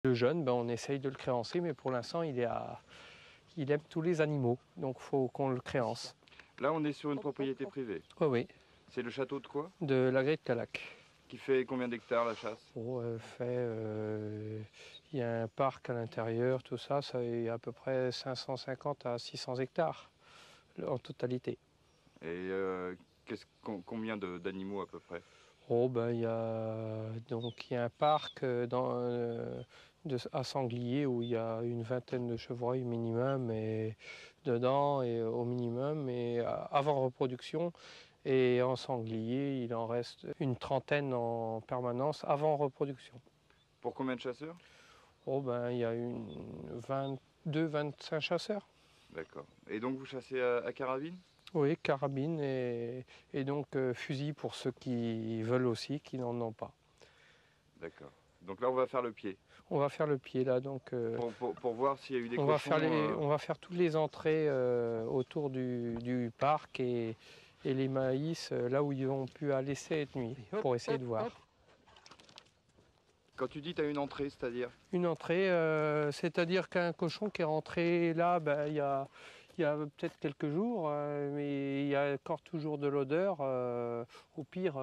Le jeune, ben, on essaye de le créancer, mais pour l'instant, il aime tous les animaux, donc il faut qu'on le créance. Là, on est sur une propriété privée. Oui, oui. C'est le château de quoi? De la Grille de Calac. Qui fait combien d'hectares la chasse? Oh, il y a un parc à l'intérieur, tout ça, il y a à peu près 550 à 600 hectares en totalité. Et combien d'animaux à peu près? Oh, ben, il y a un parc à sanglier où il y a une vingtaine de chevreuils minimum et dedans et au minimum et avant reproduction. Et en sanglier, il en reste une trentaine en permanence avant reproduction. Pour combien de chasseurs? Oh, ben, il y a 22-25 chasseurs. D'accord. Et donc vous chassez à carabine? Oui, carabine et donc fusil pour ceux qui veulent aussi, qui n'en ont pas. D'accord. Donc là, on va faire le pied. On va faire le pied là, donc. Pour voir s'il y a eu des on cochons. On va faire toutes les entrées autour du parc et les maïs là où ils ont pu aller cette nuit pour essayer de voir. Quand tu dis tu as une entrée, c'est-à-dire? Une entrée, c'est-à-dire qu'un cochon qui est rentré là, ben, il y a peut-être quelques jours, mais il y a encore toujours de l'odeur. Au pire,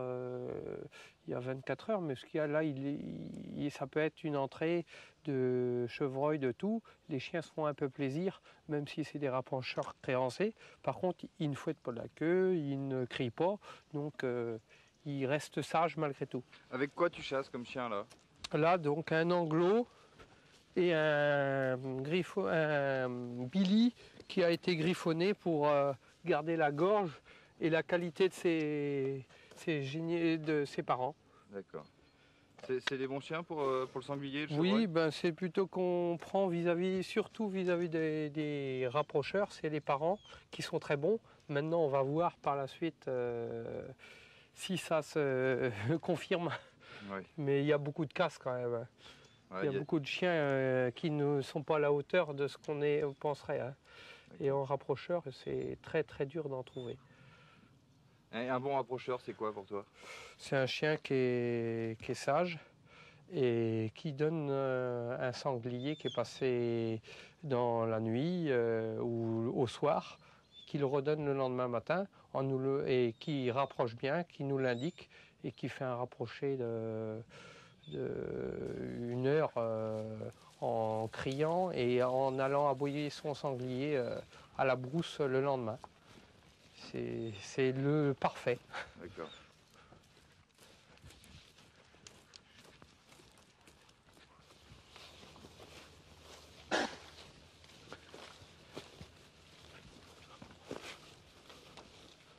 il y a 24 heures, mais ce qu'il y a là, ça peut être une entrée de chevreuil, de tout. Les chiens se font un peu plaisir, même si c'est des rapprocheurs créancés. Par contre, ils ne fouettent pas la queue, ils ne crient pas, donc ils restent sages malgré tout. Avec quoi tu chasses comme chien là? Là, donc, un anglo et un Billy qui a été griffonné pour garder la gorge et la qualité de ses parents. D'accord. C'est des bons chiens pour le sanglier, le chevreuil? Oui, ben, c'est plutôt qu'on prend surtout vis-à-vis des rapprocheurs, c'est les parents qui sont très bons. Maintenant, on va voir par la suite si ça se confirme. Oui. Mais il y a beaucoup de casse quand même. Ouais, il y a beaucoup de chiens qui ne sont pas à la hauteur de ce qu'on penserait. Hein. Et en rapprocheur, c'est très très dur d'en trouver. Et un bon rapprocheur, c'est quoi pour toi? C'est un chien qui est sage et qui donne un sanglier qui est passé dans la nuit ou au soir, qui le redonne le lendemain matin et qui rapproche bien, qui nous l'indique et qui fait un rapproché une heure en criant et en allant aboyer son sanglier à la brousse le lendemain. C'est le parfait. D'accord.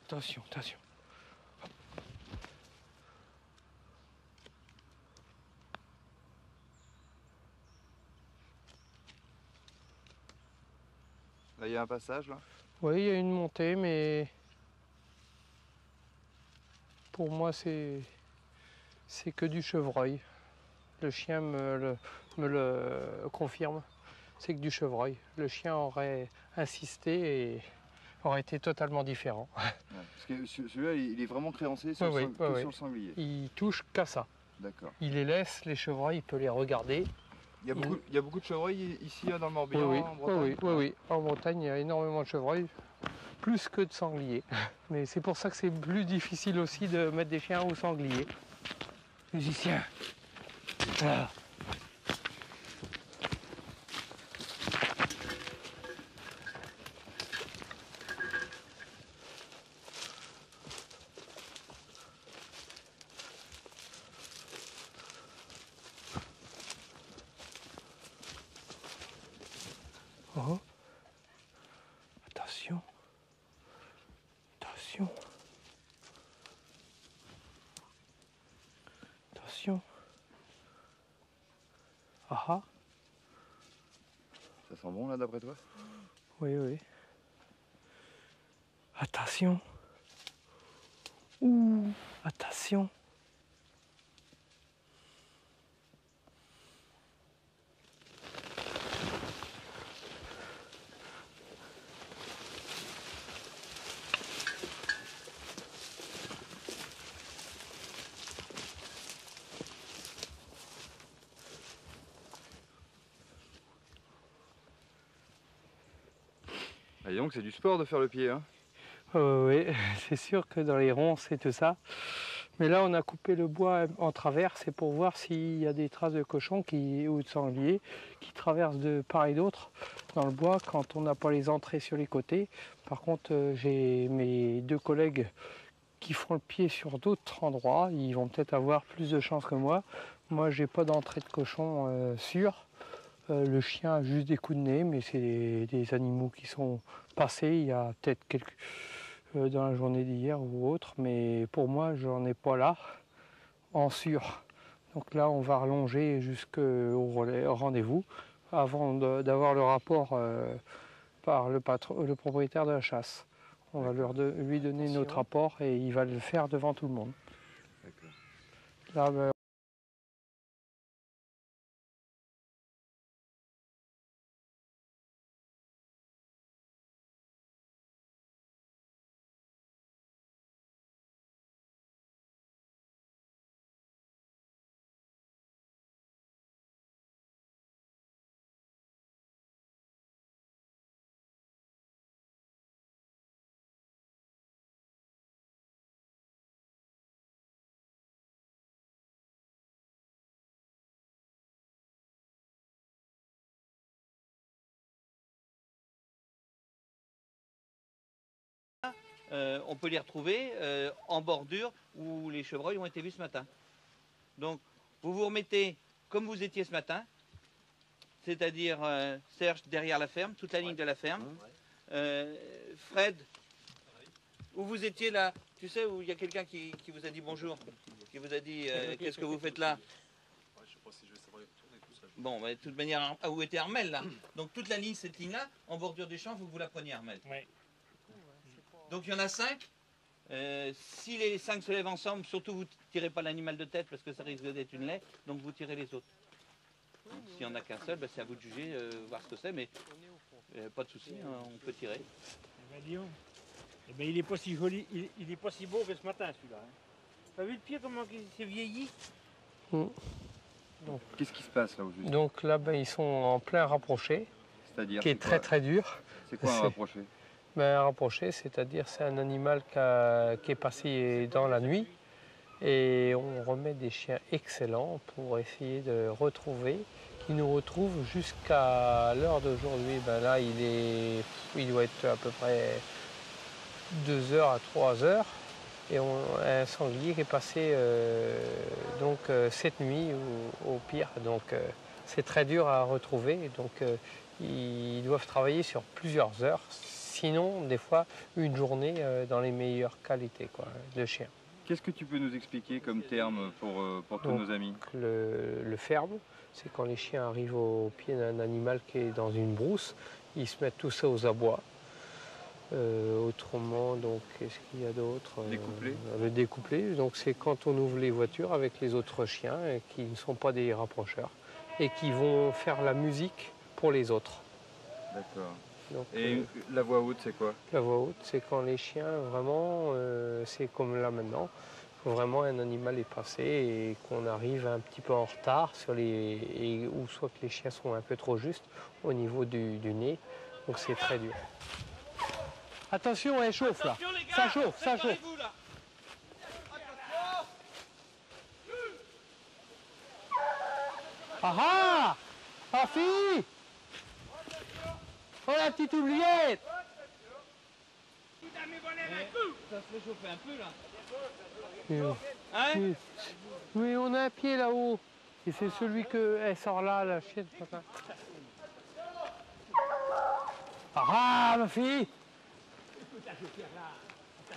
Attention, attention. Là, il y a un passage, là? Oui, il y a une montée, mais pour moi, c'est que du chevreuil. Le chien me le confirme. C'est que du chevreuil. Le chien aurait insisté et aurait été totalement différent. Ouais, parce que celui-là, il est vraiment créancé sur le sanglier. Il touche qu'à ça. D'accord. Il les laisse, les chevreuils, il peut les regarder. Il y a beaucoup de chevreuils ici dans le Morbihan, Oui, en Bretagne? oui. En Bretagne, il y a énormément de chevreuils, plus que de sangliers. Mais c'est pour ça que c'est plus difficile aussi de mettre des chiens aux sangliers. Musicien. Voilà. Oh. Attention. Attention. Attention. Ah ah. Ça sent bon là d'après toi? Oui, oui. Attention. Ouh. Attention. donc c'est du sport de faire le pied, hein. Oui, c'est sûr que dans les ronces et tout ça. Mais là, on a coupé le bois en travers, c'est pour voir s'il y a des traces de cochons ou de sangliers qui traversent de part et d'autre dans le bois quand on n'a pas les entrées sur les côtés. Par contre, j'ai mes deux collègues qui font le pied sur d'autres endroits. Ils vont peut-être avoir plus de chance que moi. Moi, j'ai pas d'entrée de cochon sûre. Le chien a juste des coups de nez, mais c'est des animaux qui sont passés. Il y a peut-être quelques dans la journée d'hier ou autre, mais pour moi, j'en ai pas là en sûr. Donc là, on va rallonger jusqu'au rendez-vous avant d'avoir le rapport par le propriétaire de la chasse. On va lui donner notre rapport et il va le faire devant tout le monde. Là, ben, on peut les retrouver en bordure où les chevreuils ont été vus ce matin. Donc, vous vous remettez comme vous étiez ce matin, c'est-à-dire Serge derrière la ferme, toute la ligne de la ferme. Fred, où vous étiez là, tu sais, où il y a quelqu'un qui vous a dit bonjour, qui vous a dit qu'est-ce que vous faites là? Bon, de toute manière, où était Armel là? Donc toute la ligne, cette ligne-là, en bordure du champ, vous la preniez Armel. Oui. Donc il y en a 5. Si les 5 se lèvent ensemble, surtout vous ne tirez pas l'animal de tête parce que ça risque d'être une laie, donc vous tirez les autres. S'il n'y en a qu'un seul, c'est à vous de juger, voir ce que c'est, mais pas de souci, on peut tirer. Eh ben, il n'est pas si joli, il n'est pas si beau que ce matin celui-là. Hein. T'as vu le pied comment il s'est vieilli? Qu'est-ce qui se passe là au juste? donc là, ben, ils sont en plein rapproché, C'est-à-dire qui est très très dur. C'est quoi un rapproché? Ben, un rapproché, c'est-à-dire c'est un animal qui est passé dans la nuit et on remet des chiens excellents pour essayer de retrouver, qui nous retrouvent jusqu'à l'heure d'aujourd'hui. Ben là, il doit être à peu près 2 heures à 3 heures et un sanglier qui est passé cette nuit au pire. Donc c'est très dur à retrouver. Donc ils doivent travailler sur plusieurs heures. Sinon, des fois, une journée dans les meilleures qualités de chien. Qu'est-ce que tu peux nous expliquer comme terme pour tous nos amis? Le ferme, c'est quand les chiens arrivent au pied d'un animal qui est dans une brousse, ils se mettent tous aux abois. Autrement, donc, qu'est-ce qu'il y a d'autre? Découplé. Le découplé, donc c'est quand on ouvre les voitures avec les autres chiens qui ne sont pas des rapprocheurs et qui vont faire la musique pour les autres. D'accord. Donc, et la voix haute, c'est quoi? La voix haute, c'est quand les chiens, vraiment, c'est comme là maintenant, vraiment un animal est passé et qu'on arrive un petit peu en retard ou soit que les chiens sont un peu trop justes au niveau du nez, donc c'est très dur. Attention, elle chauffe là. Attention, les gars, ça chauffe, ça chauffe. Là. Ah ah! Ah fille! Oh la petite oubliette! Ça se fait chauffer un peu là. Hein? Oui, on a un pied là-haut. Et c'est celui qu'elle sort là, la chienne. Ah, ma fille!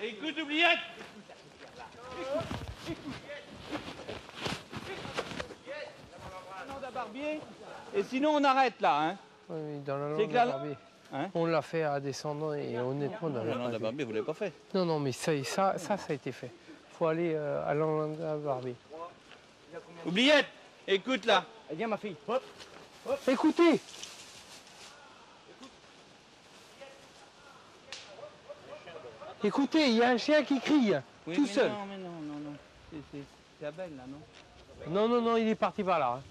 Écoute, oubliette! Barbier. Et sinon, on arrête là. Hein. Oui, dans la C'est langue de Barbier. Hein? On l'a fait à descendant et honnêtement, dans la langue de Barbier, vous ne l'avez pas fait? Non, non, mais ça a été fait. Il faut aller à la langue de Barbier. Oubliette! Écoute là. Eh bien, ma fille. Hop. Hop. Écoutez! Écoutez, il y a un chien qui crie, oui, tout seul. Non, mais non. C'est Abel là, non? Non, non, non, il est parti par là. Hein.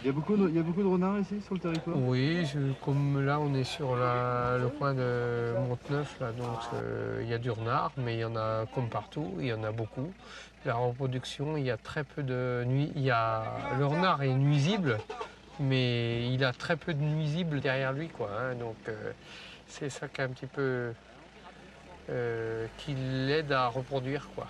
Il y a beaucoup de renards ici sur le territoire? Oui, comme là on est sur le coin de Monteneuf, là, donc il y a du renard, mais il y en a comme partout, il y en a beaucoup. La reproduction, il y a très peu de nuit. Le renard est nuisible, mais il a très peu de nuisibles derrière lui, quoi, hein, donc c'est ça qui est un petit peu qui l'aide à reproduire, quoi.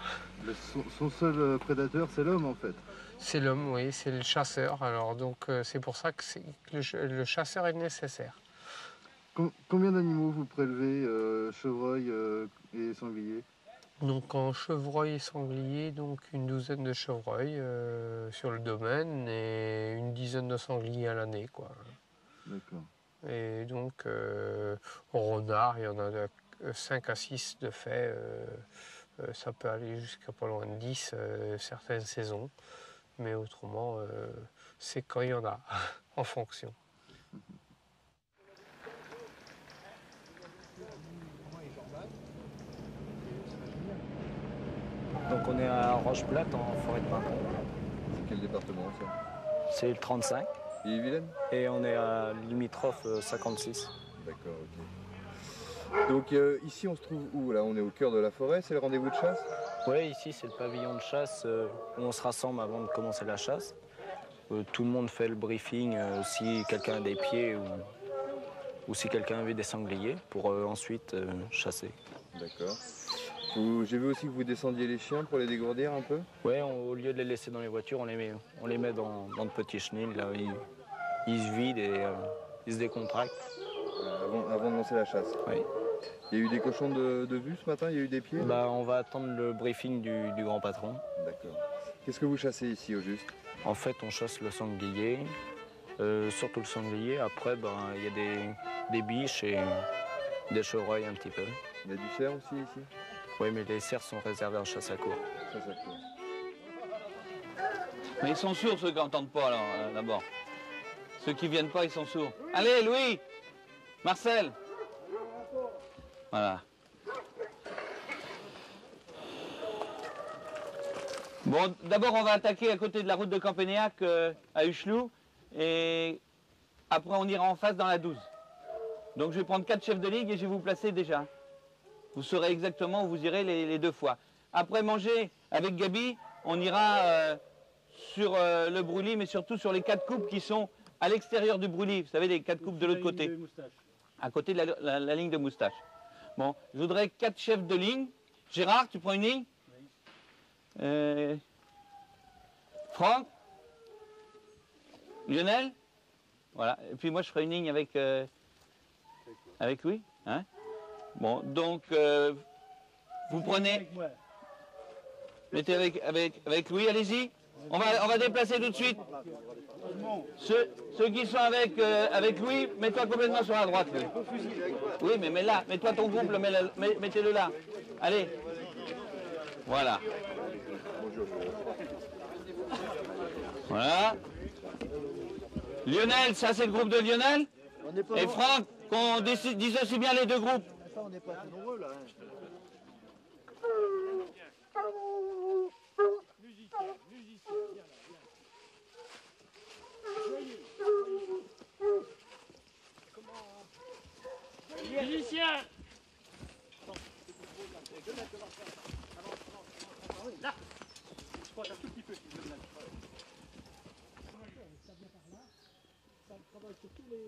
Son seul prédateur, c'est l'homme en fait. C'est l'homme, oui, c'est le chasseur. Alors donc c'est pour ça que le chasseur est nécessaire. Combien d'animaux vous prélevez, chevreuils et sangliers? Donc en chevreuil et sanglier, donc une douzaine de chevreuils sur le domaine et une dizaine de sangliers à l'année, quoi. D'accord. Et donc au renard, il y en a 5 à 6 de fait. Ça peut aller jusqu'à pas loin de 10 certaines saisons. Mais autrement, c'est quand il y en a, en fonction. Donc on est à Roche-Plate en forêt de Mâcon. C'est quel département ça? C'est le 35 Ille-et-Vilaine? et on est à limitrophe 56. D'accord, ok. Donc ici on se trouve où là? On est au cœur de la forêt, c'est le rendez-vous de chasse? Oui, ici c'est le pavillon de chasse où on se rassemble avant de commencer la chasse. Tout le monde fait le briefing si quelqu'un a des pieds ou si quelqu'un a vu des sangliers pour ensuite chasser. D'accord. J'ai vu aussi que vous descendiez les chiens pour les dégourdir un peu? Oui, au lieu de les laisser dans les voitures, on les met dans de petits chenils, là où ils se vident et ils se décontractent. Avant de lancer la chasse? Oui. Il y a eu des cochons de vue ce matin? Il y a eu des pieds? On va attendre le briefing du grand patron. D'accord. Qu'est-ce que vous chassez ici au juste? En fait, on chasse le sanglier, surtout le sanglier. Après, il y a des biches et des chevreuils un petit peu. Il y a du cerf aussi ici? Oui, mais les cerfs sont réservés en chasse à court. Chasse à court. Mais ils sont sourds ceux qui n'entendent pas alors, d'abord. Ceux qui viennent pas, ils sont sourds. Allez, Louis, Marcel. Voilà. Bon, d'abord, on va attaquer à côté de la route de Campénéac à Huchelou. Et après, on ira en face dans la 12. Donc, je vais prendre 4 chefs de ligue et je vais vous placer déjà. Vous saurez exactement où vous irez les 2 fois. Après manger avec Gabi, on ira sur le brûlis, mais surtout sur les 4 coupes qui sont à l'extérieur du brûlis. Vous savez, les 4 coupes de l'autre côté. À côté de la ligne de moustache. Bon, je voudrais 4 chefs de ligne. Gérard, tu prends une ligne? Franck? Lionel? Voilà. Et puis moi, je ferai une ligne avec Louis. Hein? Bon, donc, vous prenez... Mettez avec Louis, allez-y. On va déplacer tout de suite. Ceux qui sont avec Louis, mets-toi complètement sur la droite, Louis. Oui, mais mets-la, mets-toi ton groupe, mettez-le là. Allez. Voilà. Voilà. Lionel, ça c'est le groupe de Lionel. Et Franck, qu'on dissocie bien les 2 groupes. On n'est pas très nombreux là. Musicien. Là. Je crois un tout petit peu. Ça vient par là. Ça travaille sur tous les...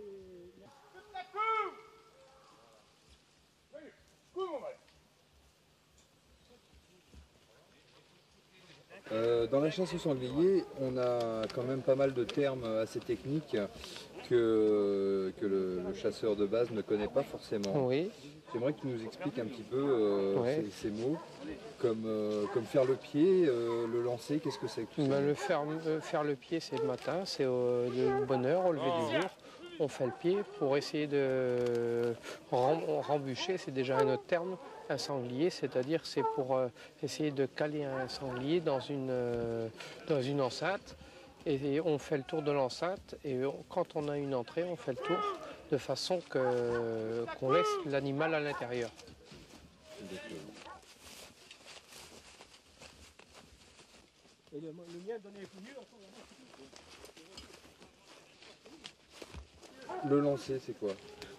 Dans la chasse au sanglier, on a quand même pas mal de termes assez techniques que le chasseur de base ne connaît pas forcément. Oui. J'aimerais que tu nous expliques un petit peu Ouais. ces mots, comme faire le pied, le lancer, qu'est-ce que c'est que tout ça? Faire le pied, c'est le matin, c'est de bonne heure, au lever du jour. On fait le pied pour essayer de rembûcher, c'est déjà un autre terme, un sanglier, c'est-à-dire c'est pour essayer de caler un sanglier dans une enceinte. Et on fait le tour de l'enceinte et quand on a une entrée, on fait le tour de façon qu'on laisse l'animal à l'intérieur. Et le mien donnait mieux. Le lancer, c'est quoi?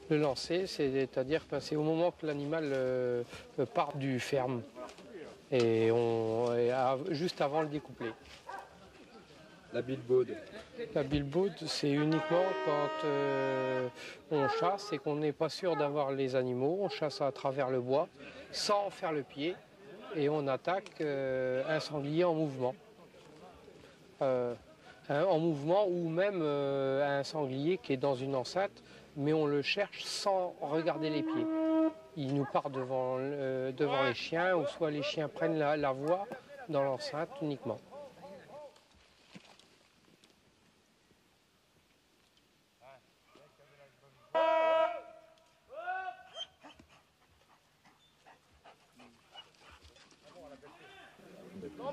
Le lancer, c'est-à-dire que c'est au moment que l'animal part du ferme juste avant le découpler. La bilbaude. La bilbaude, c'est uniquement quand on chasse et qu'on n'est pas sûr d'avoir les animaux. On chasse à travers le bois sans faire le pied et on attaque un sanglier en mouvement. En mouvement ou même un sanglier qui est dans une enceinte, mais on le cherche sans regarder les pieds. Il nous part devant les chiens, ou soit les chiens prennent la voie dans l'enceinte uniquement.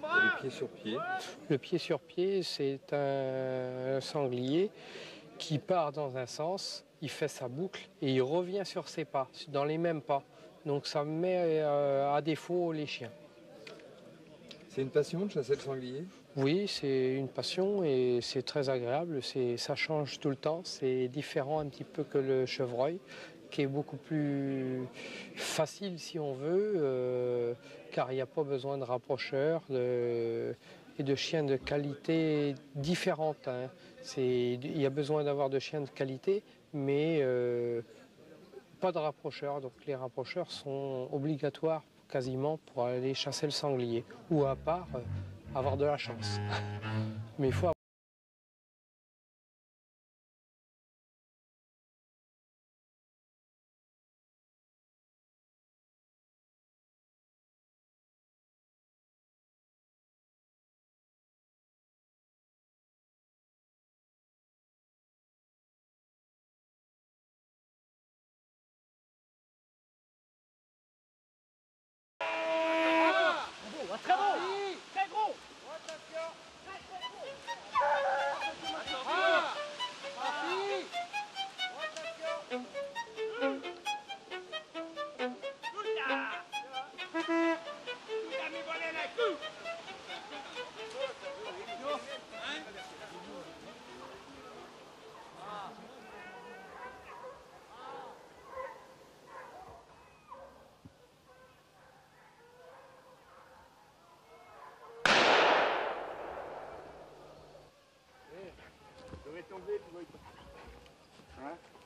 Le pied sur pied. Le pied sur pied, c'est un sanglier qui part dans un sens, il fait sa boucle et il revient sur ses pas, dans les mêmes pas. Donc ça met à défaut les chiens. C'est une passion de chasser le sanglier? Oui, c'est une passion et c'est très agréable. Ça change tout le temps. C'est différent un petit peu que le chevreuil, qui est beaucoup plus facile si on veut, car il n'y a pas besoin de rapprocheurs et de chiens de qualité différente. Hein. Il y a besoin d'avoir de chiens de qualité, mais pas de rapprocheurs. Donc les rapprocheurs sont obligatoires quasiment pour aller chasser le sanglier, ou à part avoir de la chance. Mais il faut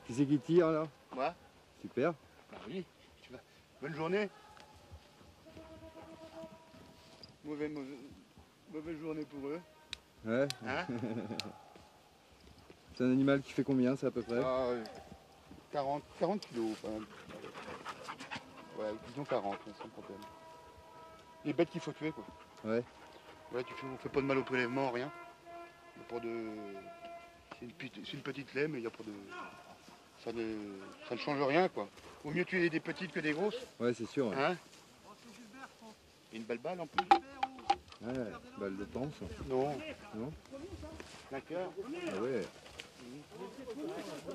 Qui c'est qui tire là? Moi? Super. Bah oui. Bonne journée. Mauvaise journée pour eux. Ouais. Hein? C'est un animal qui fait combien, c'est à peu près? 40 kilos. Enfin, ouais, disons 40, sans problème. Les bêtes qu'il faut tuer, quoi. Ouais. Ouais, on fait pas de mal au prélèvement, rien. Y a pas de... C'est une petite lait, mais il n'y a pas de... Ça ne change rien, quoi. Vaut mieux tuer des petites que des grosses. Ouais, c'est sûr. Ouais. Hein? Et une belle balle en plus. Ouais, balle de panse. Non. Non? D'accord. Ah ouais.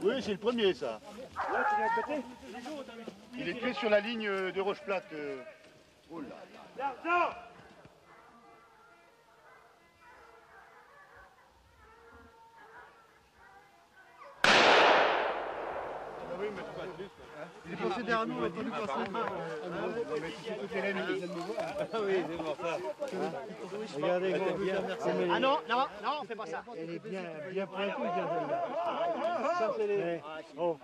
Oui, c'est le premier, ça. Il est tué sur la ligne de Rocheplate. Oh là. Il est passé derrière nous, on va pas nous passer. Ah oui, c'est pour ça. Regardez, Ah non, non, non, on fait pas ça. elle est bien pointue, celle-là. Ça, c'est les... Oh.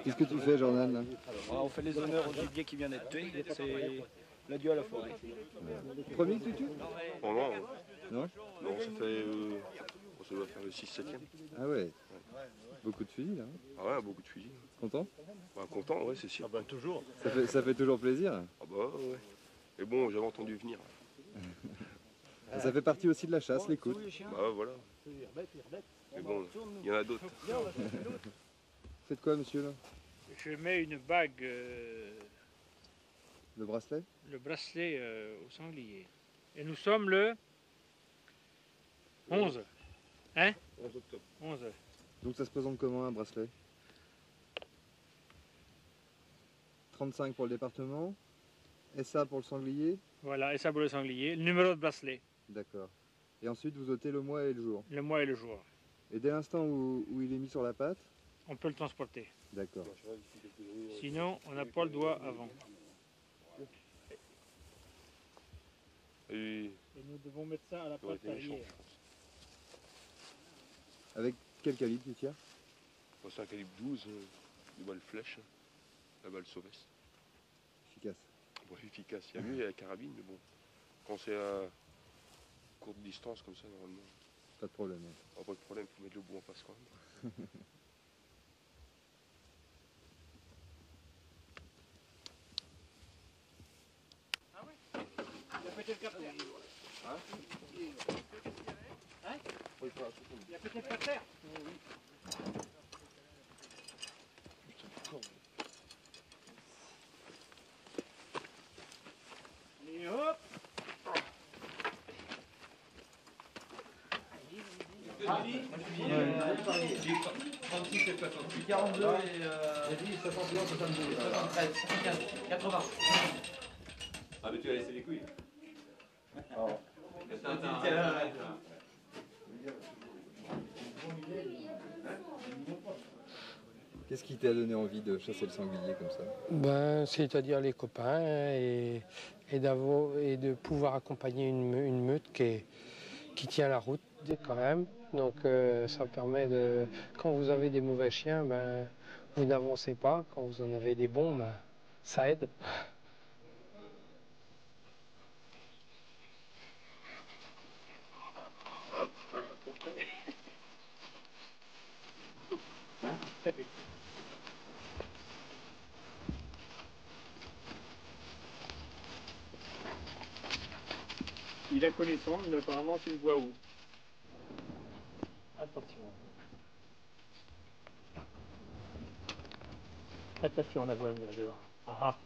Qu'est-ce que tu fais, Jordan là? On fait les honneurs au gibier qui vient d'être tué. C'est l'adieu à la forêt. Premier que tu tues? Oh non, Non? non, ça fait. Ça doit faire le 6-7e. Ah ouais. Beaucoup de fusils là. Hein. Ah ouais, beaucoup de fusils. Content? Bah, content, ouais, c'est sûr. Ah ben toujours. Ça fait toujours plaisir. Ah bah ouais. Mais bon, j'avais entendu venir. Ça fait partie aussi de la chasse, l'écoute. Bah voilà. Mais bon, il y en a d'autres. Faites quoi, monsieur là? Je mets une bague, Le bracelet? le bracelet au sanglier. Et nous sommes le 11. Hein? 11 octobre. 11. Donc ça se présente comment un bracelet? 35 pour le département, SA pour le sanglier. Voilà, et ça pour le sanglier. Le numéro de bracelet. D'accord. Et ensuite vous ôtez le mois et le jour. Le mois et le jour. Et dès l'instant où il est mis sur la patte, On peut le transporter. d'accord. Sinon, on n'a pas le doigt avant. Et Et nous devons mettre ça à la aurait patte été méchant. arrière. Avec quel calibre tu tires? C'est un calibre 12, une balle flèche, la balle sauvesse. Efficace. Bon, efficace. Il y a mieux, il y a la carabine, mais bon. Quand c'est à courte distance comme ça, normalement, Pas de problème. pas de problème, il faut mettre le bout en face quand même. Il a pété le carter. Il a pété le carter. Et hop. Ah mais tu as laissé les couilles. Qu'est-ce qui t'a donné envie de chasser le sanglier comme ça? Ben, c'est-à-dire les copains et de pouvoir accompagner une meute qui tient la route quand même. Donc ça permet de... Quand vous avez des mauvais chiens, ben, vous n'avancez pas. Quand vous en avez des bons, ben, ça aide. Il a connaissance, mais apparemment c'est une voie où. Attention. Attention, la voie dehors. Ah.